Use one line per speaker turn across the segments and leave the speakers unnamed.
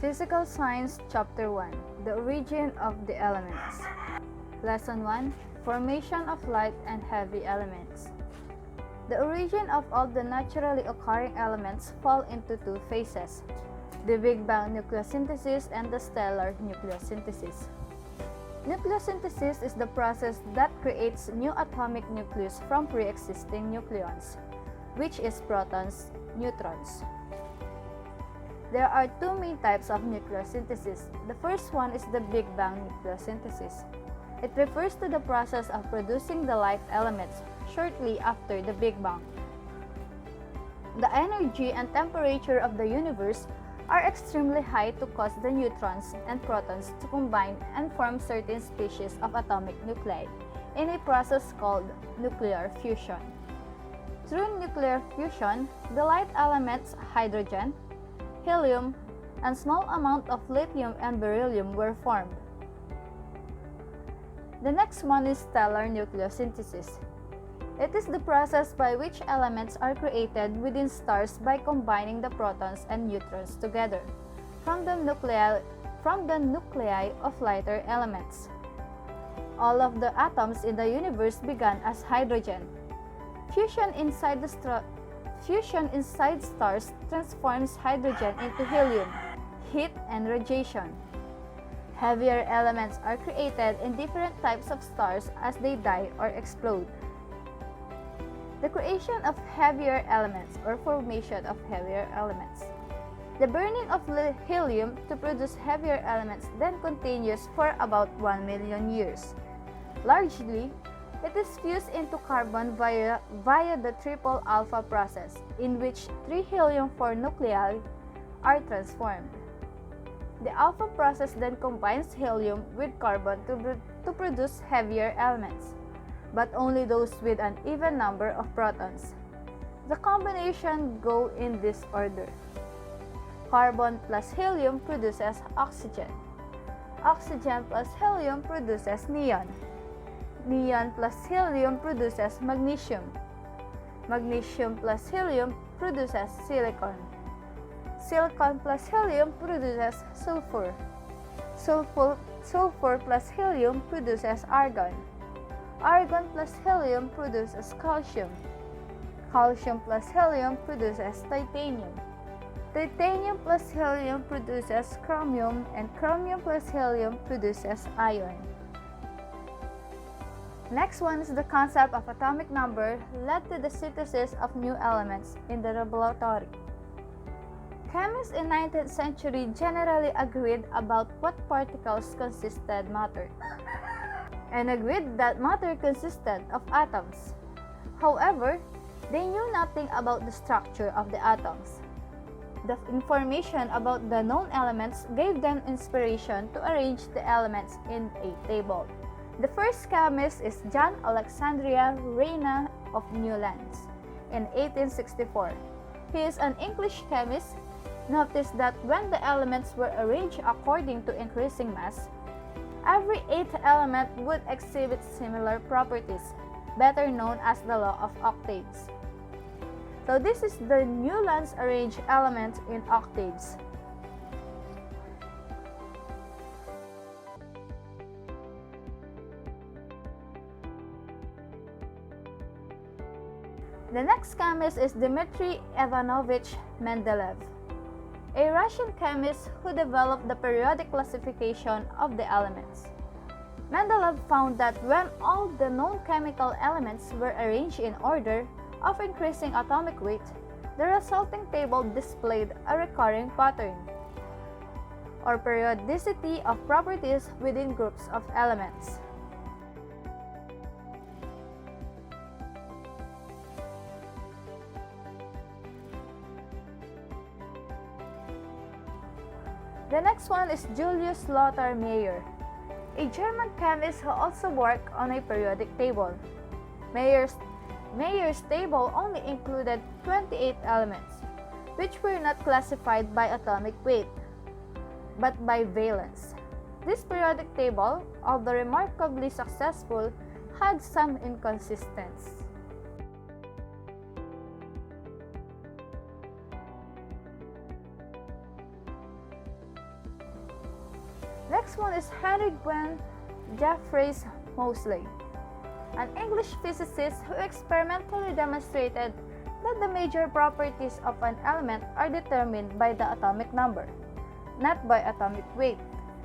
Physical Science Chapter 1: The Origin of the Elements. Lesson 1: Formation of Light and Heavy Elements. The origin of all the naturally occurring elements fall into two phases: the Big Bang nucleosynthesis and the stellar nucleosynthesis. Nucleosynthesis is the process that creates new atomic nucleus from pre-existing nucleons, which is protons, neutrons. There are two main types of nucleosynthesis. The first one is the Big Bang nucleosynthesis. It refers to the process of producing the light elements shortly after the Big Bang. The energy and temperature of the universe are extremely high to cause the neutrons and protons to combine and form certain species of atomic nuclei in a process called nuclear fusion. Through nuclear fusion, the light elements hydrogen, helium, and small amount of lithium and beryllium were formed. The next one is stellar nucleosynthesis. It is the process by which elements are created within stars by combining the protons and neutrons together from the nuclei of lighter elements. All of the atoms in the universe began as hydrogen. Fusion inside stars transforms hydrogen into helium, heat, and radiation. Heavier elements are created in different types of stars as they die or explode. The creation of heavier elements or formation of heavier elements. The burning of helium to produce heavier elements then continues for about 1 million years. Largely, it is fused into carbon via the triple alpha process, in which 3 helium-4 nuclei are transformed. The alpha process then combines helium with carbon to produce heavier elements, but only those with an even number of protons. The combination go in this order. Carbon plus helium produces oxygen. Oxygen plus helium produces neon. Neon plus helium produces magnesium. Magnesium plus helium produces silicon. Silicon plus helium produces sulfur. Sulfur plus helium produces argon. Argon plus helium produces calcium. Calcium plus helium produces titanium. Titanium plus helium produces chromium, and chromium plus helium produces iron. Next one is the concept of atomic number led to the synthesis of new elements in the laboratory. Chemists in 19th century generally agreed about what particles consisted matter, and agreed that matter consisted of atoms. However, they knew nothing about the structure of the atoms. The information about the known elements gave them inspiration to arrange the elements in a table. The first chemist is John Alexandria Reina of Newlands in 1864. He is an English chemist. Notice that when the elements were arranged according to increasing mass, every eighth element would exhibit similar properties, better known as the law of octaves. So this is the Newlands arranged elements in octaves. The next chemist is Dmitry Ivanovich Mendeleev, a Russian chemist who developed the periodic classification of the elements. Mendeleev found that when all the known chemical elements were arranged in order of increasing atomic weight, the resulting table displayed a recurring pattern, or periodicity of properties within groups of elements. The next one is Julius Lothar Meyer, a German chemist who also worked on a periodic table. Meyer's table only included 28 elements, which were not classified by atomic weight, but by valence. This periodic table, although remarkably successful, had some inconsistencies. next one is Henry Gwen Jeffreys Moseley, an English physicist who experimentally demonstrated that the major properties of an element are determined by the atomic number, not by atomic weight,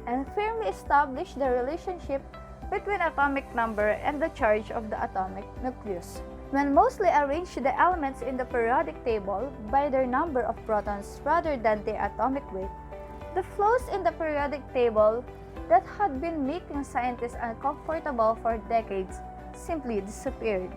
and firmly established the relationship between atomic number and the charge of the atomic nucleus. When Moseley arranged the elements in the periodic table by their number of protons rather than their atomic weight, the flaws in the periodic table that had been making scientists uncomfortable for decades simply disappeared.